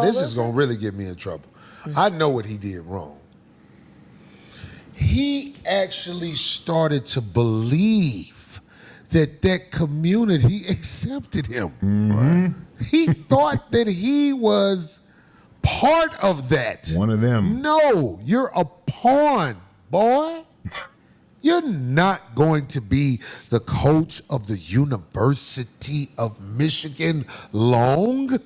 This is going to really get me in trouble. I know what he did wrong. He actually started to believe that community accepted him. Mm-hmm. He thought that he was part of that. One of them. No, you're a pawn, boy. You're not going to be the coach of the University of Michigan long.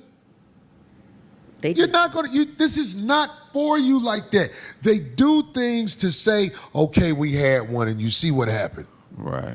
You're not going to, this is not for you like that. They do things to say, okay, we had one, and you see what happened. Right.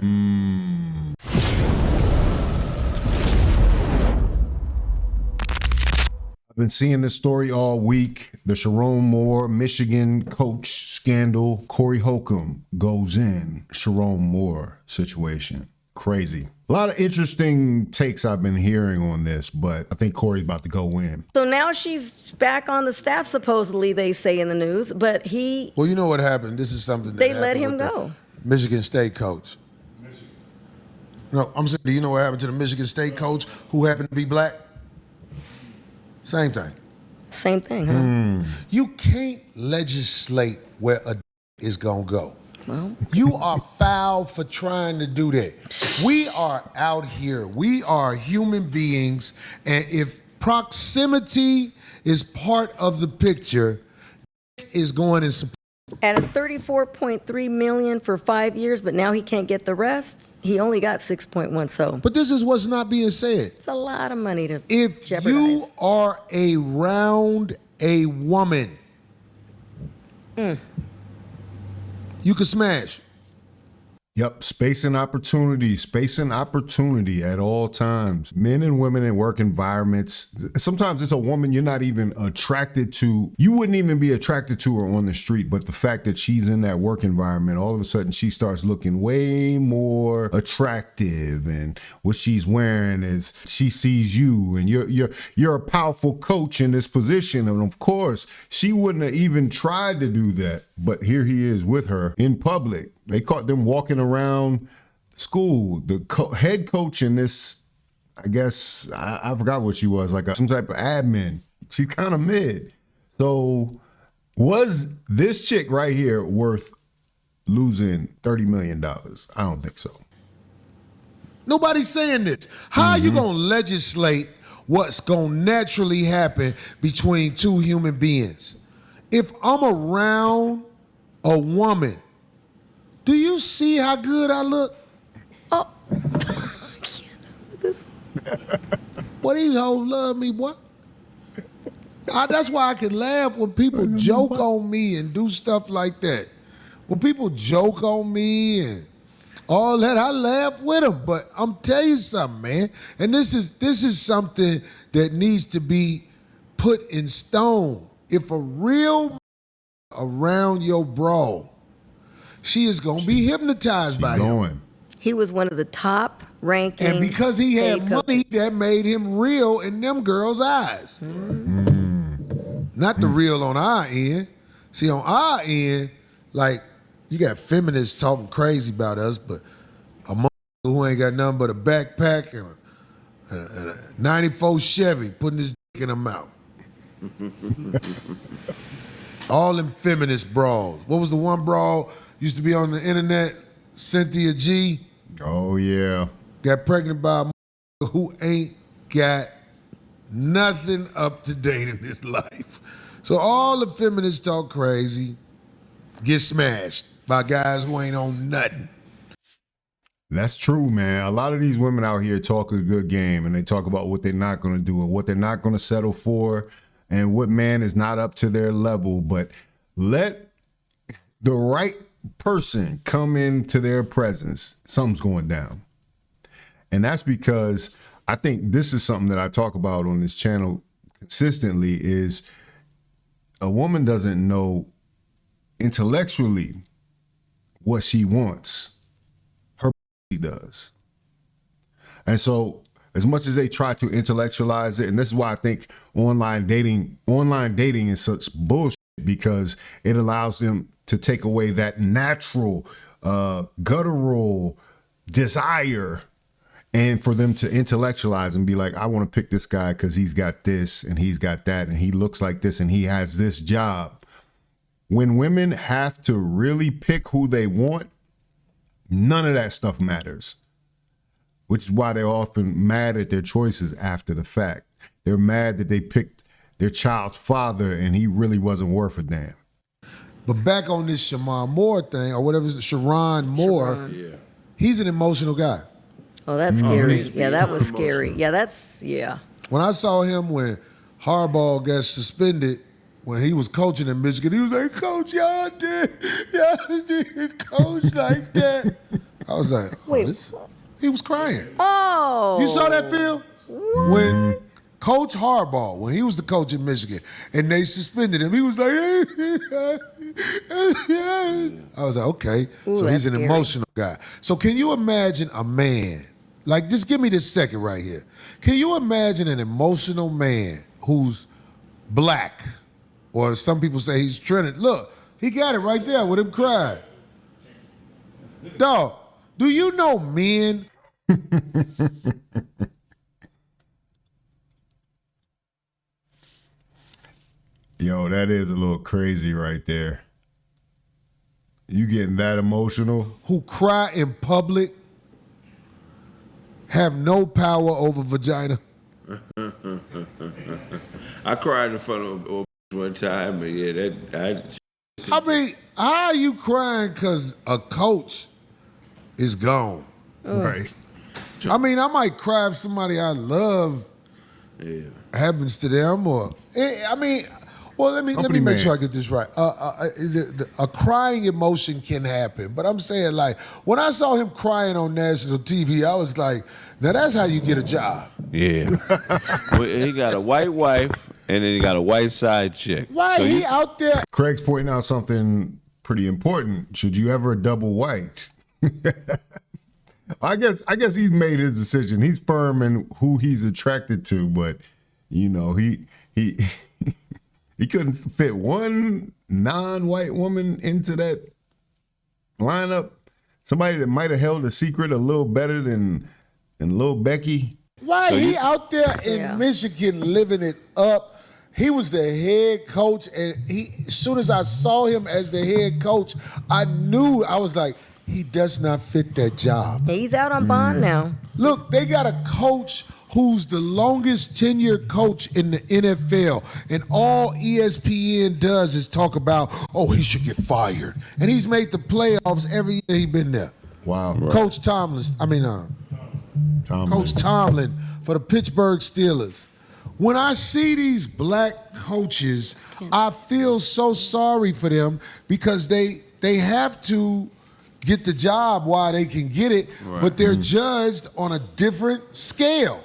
I've been seeing this story all week. The Sherrone Moore, Michigan coach scandal. Corey Holcomb goes in. Sherrone Moore situation. Crazy. A lot of interesting takes I've been hearing on this, but I think Corey's about to go in. So now she's back on the staff, supposedly, they say in the news, but he... Well, you know what happened? This is something that they let him go. Michigan State coach. No, I'm saying, do you know what happened to the Michigan State coach who happened to be black? Same thing. Same thing, huh? You can't legislate where a is gonna go. Well, you are foul for trying to do that. We are out here. We are human beings, and if proximity is part of the picture, is going in some. At a $34.3 million for 5 years, but now he can't get the rest. He only got 6.1. So, but this is what's not being said. It's a lot of money to if jeopardize. You are around a woman, you can smash. Yep, space and opportunity at all times. Men and women in work environments. Sometimes it's a woman you're not even attracted to. You wouldn't even be attracted to her on the street, but the fact that she's in that work environment, all of a sudden she starts looking way more attractive, and what she's wearing is, she sees you, and you're a powerful coach in this position, and of course she wouldn't have even tried to do that, but here he is with her in public. They caught them walking around school. The head coach in this, I guess, I forgot what she was, like some type of admin. She's kind of mid. So was this chick right here worth losing $30 million? I don't think so. Nobody's saying this. How are you going to legislate what's going to naturally happen between two human beings? If I'm around a woman, do you see how good I look? Oh, I can't with this. What, these hoes love me, boy? That's why I can laugh when people joke on me and do stuff like that. When people joke on me and all that, I laugh with them. But I'm telling you something, man. And this is something that needs to be put in stone. If a real around your bro, she is going to be hypnotized by him. He was one of the top ranking. And because he had money, that made him real in them girls' eyes. Not the real on our end. See, on our end, like, you got feminists talking crazy about us, but a mother who ain't got nothing but a backpack and a 94 Chevy putting his dick in her mouth. All them feminist brawls. What was the one brawl used to be on the internet? Cynthia G. Oh, yeah. Got pregnant by a who ain't got nothing up to date in his life. So all the feminists talk crazy, get smashed by guys who ain't on nothing. That's true, man. A lot of these women out here talk a good game, and they talk about what they're not going to do and what they're not going to settle for and what man is not up to their level. But let the right person come into their presence, something's going down. And that's because I think this is something that I talk about on this channel consistently, is a woman doesn't know intellectually what she wants. Her does. And so as much as they try to intellectualize it, and this is why I think online dating is such bullshit, because it allows them to take away that natural, guttural desire And for them to intellectualize and be like, I want to pick this guy because he's got this and he's got that and he looks like this and he has this job. When women have to really pick who they want, none of that stuff matters, which is why they're often mad at their choices after the fact. They're mad that they picked their child's father and he really wasn't worth a damn. But back on this Sherrone Moore thing, or whatever, Sherrone Moore, he's an emotional guy. Oh, that's scary. Yeah, that was scary. Yeah, When I saw him when Harbaugh got suspended, when he was coaching in Michigan, he was like, Coach, y'all did coach like that. I was like, he was crying. Oh. You saw that, Phil? What? When Coach Harbaugh, when he was the coach in Michigan, and they suspended him, he was like, I was like, okay. Ooh, so he's an scary. emotional guy. So can you imagine a man, like just give me this second right here. Can you imagine an emotional man who's black, or some people say he's Trinidad? Look, he got it right there with him crying. Dog, do you know men? Yo, that is a little crazy right there. You getting that emotional? Who cry in public have no power over vagina? I cried in front of a one time, but yeah, I mean, how are you crying because a coach is gone? Right. I mean, I might cry if somebody I love happens to them, or I mean, well, let me make sure I get this right. A crying emotion can happen, but I'm saying, like, when I saw him crying on national TV, I was like, now that's how you get a job. Yeah. Well, he got a white wife, and then he got a white side chick. Why So he out there? Craig's pointing out something pretty important. Should you ever double white? I guess he's made his decision. He's firm in who he's attracted to, but you know, he he couldn't fit one non-white woman into that lineup. Somebody that might have held a secret a little better than Lil Becky. Why he out there in Michigan living it up? He was the head coach, and as soon as I saw him as the head coach, I knew, I was like, he does not fit that job. He's out on bond now. Look, they got a coach who's the longest tenured coach in the NFL, and all ESPN does is talk about, oh, he should get fired. And he's made the playoffs every year he's been there. Wow. Right. Coach Coach Tomlin for the Pittsburgh Steelers. When I see these black coaches, I feel so sorry for them because they have to get the job while they can get it, but they're judged on a different scale.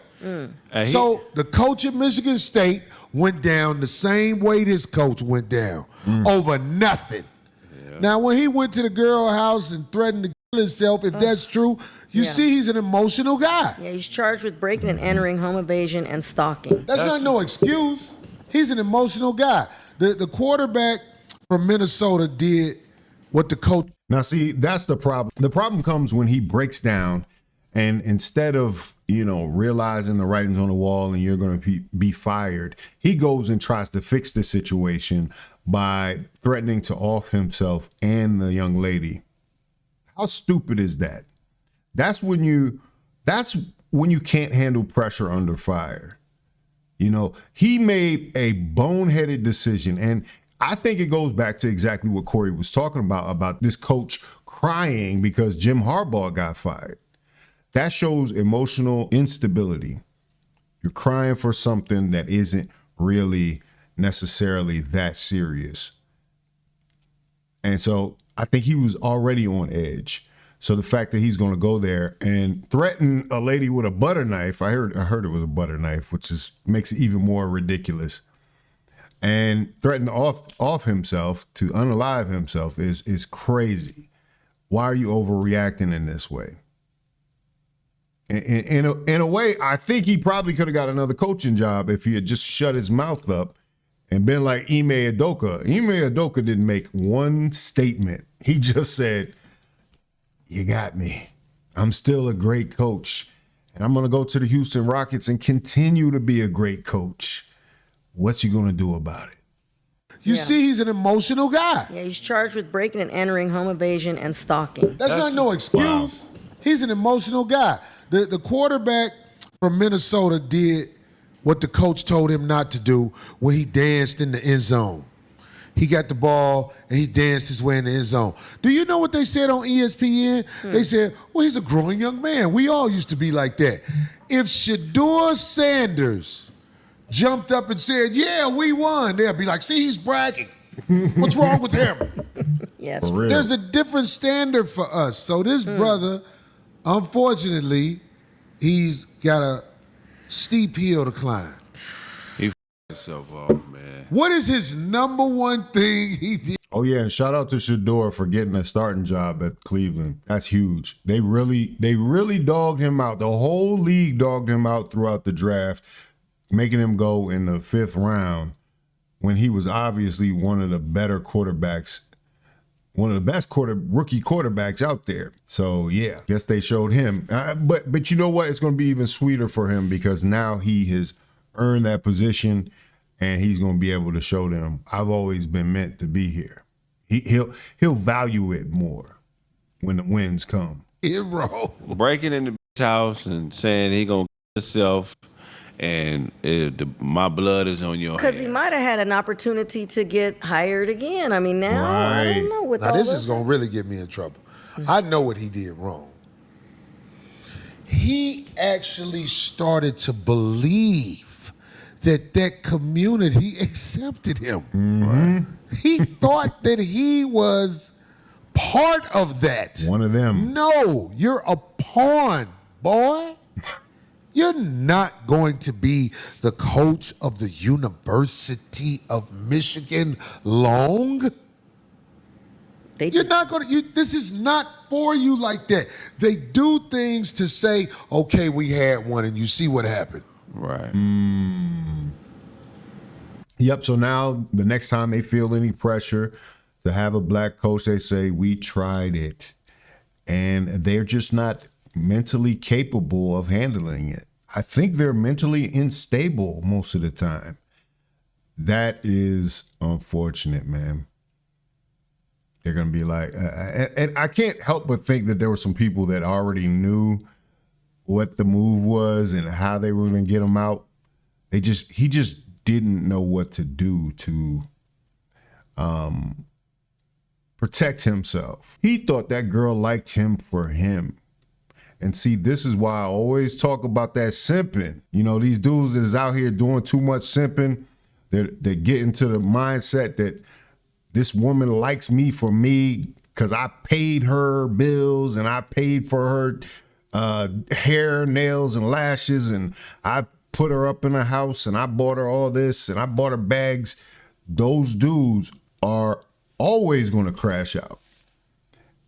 So the coach at Michigan State went down the same way this coach went down, over nothing. Yeah. Now, when he went to the girl house and threatened to kill himself, if that's true, you see he's an emotional guy. Yeah, he's charged with breaking and entering, home invasion, and stalking. That's not no excuse. He's an emotional guy. The quarterback from Minnesota did what the coach. Now, see, that's the problem. The problem comes when he breaks down, and instead of, realizing the writing's on the wall and you're going to be fired, he goes and tries to fix the situation by threatening to off himself and the young lady. How stupid is that? That's when you can't handle pressure under fire. He made a boneheaded decision, and I think it goes back to exactly what Corey was talking about this coach crying because Jim Harbaugh got fired. That shows emotional instability. You're crying for something that isn't really necessarily that serious. And so I think he was already on edge. So the fact that he's going to go there and threaten a lady with a butter knife, I heard it was a butter knife, which makes it even more ridiculous. And threaten to off himself, to unalive himself is crazy. Why are you overreacting in this way? In a way, I think he probably could have got another coaching job if he had just shut his mouth up and been like Ime Udoka. Ime Udoka didn't make one statement. He just said, you got me. I'm still a great coach. and I'm going to go to the Houston Rockets and continue to be a great coach. What you going to do about it? You see, he's an emotional guy. Yeah, he's charged with breaking and entering, home invasion, and stalking. That's not no excuse. Wow. He's an emotional guy. The quarterback from Minnesota did what the coach told him not to do when he danced in the end zone. He got the ball and he danced his way in the end zone. Do you know what they said on ESPN? They said, well, he's a growing young man. We all used to be like that. If Shedeur Sanders jumped up and said, yeah, we won, they'll be like, see, he's bragging. What's wrong with him? Yes. For real. There's a different standard for us. So this brother, unfortunately, he's got a steep hill to climb. He himself off, man. What is his number one thing he did? Oh, yeah, and shout out to Shedeur for getting a starting job at Cleveland. That's huge. They really dogged him out. The whole league dogged him out throughout the draft, making him go in the 5th round when he was obviously one of the better quarterbacks, one of the best rookie quarterbacks out there. So, yeah, guess they showed him. But you know what? It's going to be even sweeter for him because now he has earned that position and he's going to be able to show them, I've always been meant to be here. He'll value it more when the wins come. Hero. Breaking in the house and saying he gonna kill himself and my blood is on your Because hands. he might have had an opportunity to get hired again. I mean, now, I don't Right. know. With Now, all this this is going to really get me in trouble. I know what he did wrong. He actually started to believe that community accepted him. Mm-hmm. He thought that he was part of that. One of them. No, you're a pawn, boy. You're not going to be the coach of the University of Michigan long. You're not going to, this is not for you like that. They do things to say, okay, we had one, and you see what happened. Right. Yep, so now the next time they feel any pressure to have a black coach, they say, we tried it. And they're just not mentally capable of handling it. I think they're mentally unstable most of the time. That is unfortunate, man. They're going to be like, and I can't help but think that there were some people that already knew what the move was and how they were going to get him out. He just didn't know what to do to protect himself. He thought that girl liked him for him. And see, this is why I always talk about that simping. You know, these dudes that is out here doing too much simping, they're getting to the mindset that this woman likes me for me because I paid her bills and I paid for her hair, nails, and lashes, and I put her up in a house and I bought her all this and I bought her bags. Those dudes are always going to crash out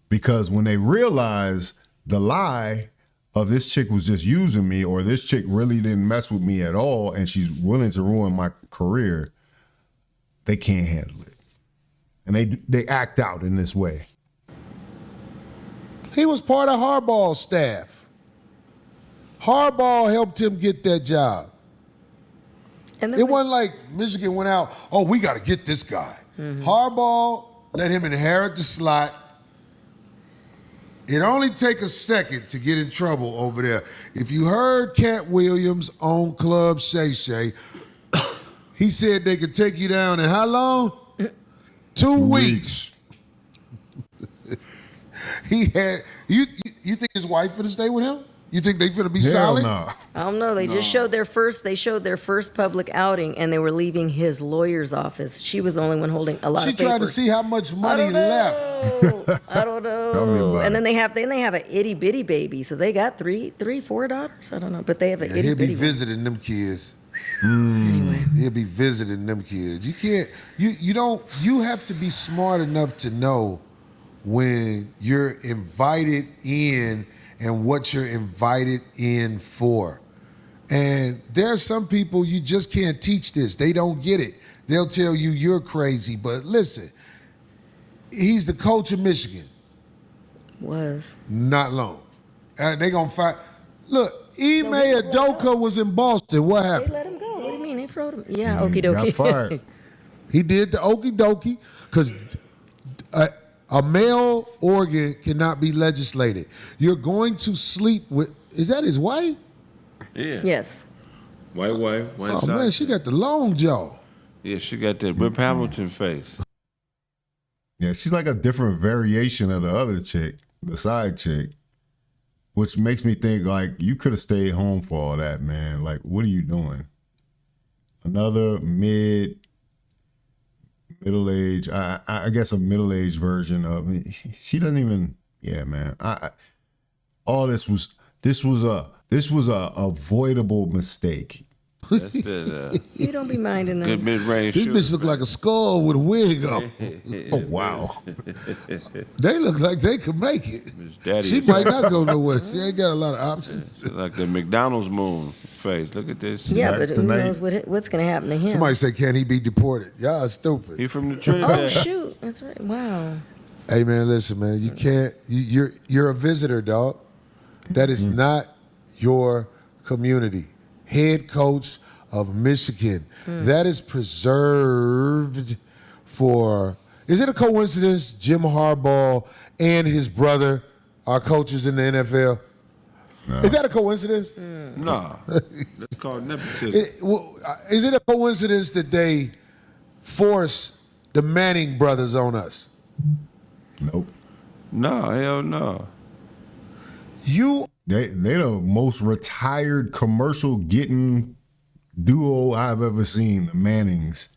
because when they realize the lie of this chick was just using me or this chick really didn't mess with me at all and she's willing to ruin my career, they can't handle it. And they act out in this way. He was part of Harbaugh's staff. Harbaugh helped him get that job. And It wasn't like Michigan went out, oh, we got to get this guy. Harbaugh let him inherit the slot. It only take a second to get in trouble over there. If you heard Cat Williams on Club Shay Shay, he said they could take you down in how long? 2 weeks. He had you think his wife finna stay with him? You think they finna be Hell solid? no. I don't know. They just showed their first public outing, and they were leaving his lawyer's office. She was the only one holding a lot She of papers. tried to see how much money left. I don't Tell me know. about And then it. they have an itty bitty baby, so they got three, 4 daughters. I don't know, but they have an Yeah, itty he'll be bitty. visiting them kids. Anyway, He'll be visiting them kids. You can't. You have to be smart enough to know when you're invited in and what you're invited in for. And there are some people you just can't teach this. They don't get it. They'll tell you you're crazy. But listen, he's the coach of Michigan. was Not long. And they gonna fight. Look, Ime Adoka was in Boston. What They happened? let him go. What do you mean? They throwed him. Yeah, okie Got dokie. fired. He did the okie dokie because a male organ cannot be legislated. You're going to sleep with, is that his wife? Yeah. Yes. White wife, white Oh, side. man, she got the long jaw. Yeah, she got that Rip Hamilton face. Yeah, she's like a different variation of the other chick, the side chick, which makes me think like you could have stayed home for all that, man. Like, what are you doing? Another middle-aged, I guess a middle-aged version of me. She doesn't even, yeah, man. All this was a avoidable mistake. That's it. You don't be minding Good them. mid-range This shooter. bitch look like a skull with a wig on. Oh, wow. They look like they could make it. His daddy She is might not go nowhere. She ain't got a lot of options. like the McDonald's moon face. Look at this. Yeah, Tonight- but who tonight- knows what's going to happen to him? Somebody say, can he be deported? Y'all stupid. He from the Oh, Trinidad. shoot. That's right. Wow. Hey, man, listen, man. You can't, you're a visitor, dog. That is not your community. Head coach of Michigan. That is preserved for, is it a coincidence Jim Harbaugh and his brother are coaches in the NFL? No. Is that a coincidence? No, that's called nepotism. Is it a coincidence that they force the Manning brothers on us? Nope. No, hell no. They the most retired commercial getting duo I've ever seen, the Mannings.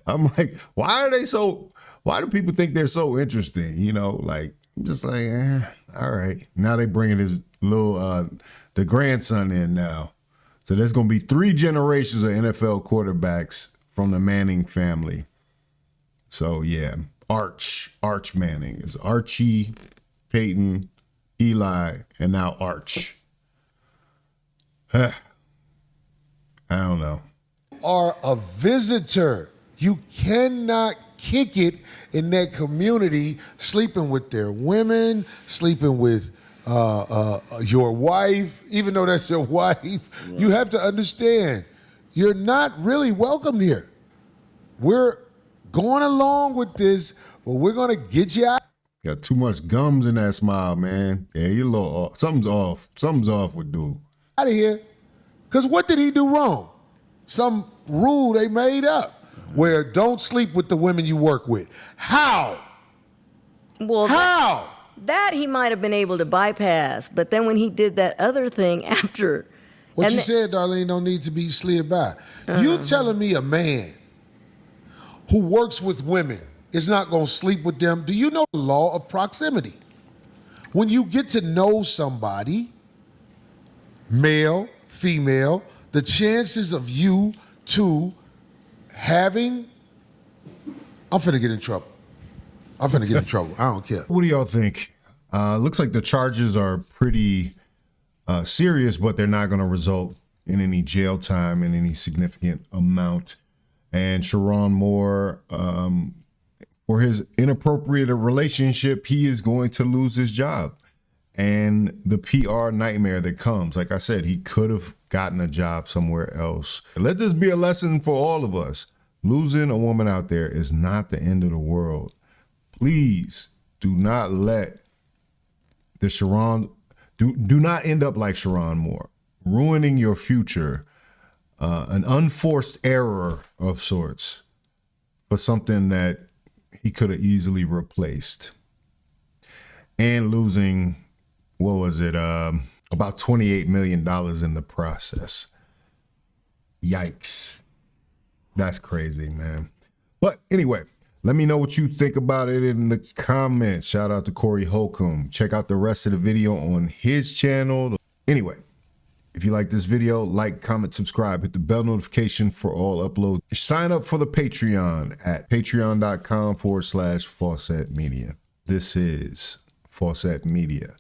I'm like, why do people think they're so interesting? You know, like, I'm just like, all right. Now they bringing his little, the grandson in now. So there's going to be 3 generations of NFL quarterbacks from the Manning family. So yeah, Arch Manning is Archie, Peyton, Eli, and now Arch. I don't know. Are a visitor. You cannot kick it in that community, sleeping with their women, sleeping with your wife, even though that's your wife. Right. You have to understand, you're not really welcome here. We're going along with this, but we're going to get you out. Got too much gums in that smile, man. Yeah, you're a little off. Something's off. Something's off with dude. Out of here. Because what did he do wrong? Some rule they made up where don't sleep with the women you work with. How? Well, How? that he might have been able to bypass, but then when he did that other thing after. What and you said, Darlene, don't need to be slid by. You telling me a man who works with women is not going to sleep with them? Do you know the law of proximity? When you get to know somebody, male, female, the chances of you two having, I'm finna get in trouble. I don't care. What do y'all think? Looks like the charges are pretty serious, but they're not going to result in any jail time in any significant amount. And Sherrone Moore, for his inappropriate relationship, he is going to lose his job. And the PR nightmare that comes. Like I said, he could have gotten a job somewhere else. Let this be a lesson for all of us. Losing a woman out there is not the end of the world. Please do not let the Sherrone, do not end up like Sherrone Moore, ruining your future, an unforced error of sorts for something that he could have easily replaced. And losing, what was it, about $28 million in the process. Yikes. That's crazy, man. But anyway, let me know what you think about it in the comments. Shout out to Corey Holcomb. Check out the rest of the video on his channel. Anyway, if you like this video, like, comment, subscribe, hit the bell notification for all uploads. Sign up for the Patreon at patreon.com/Faucette Media. This is Faucette Media.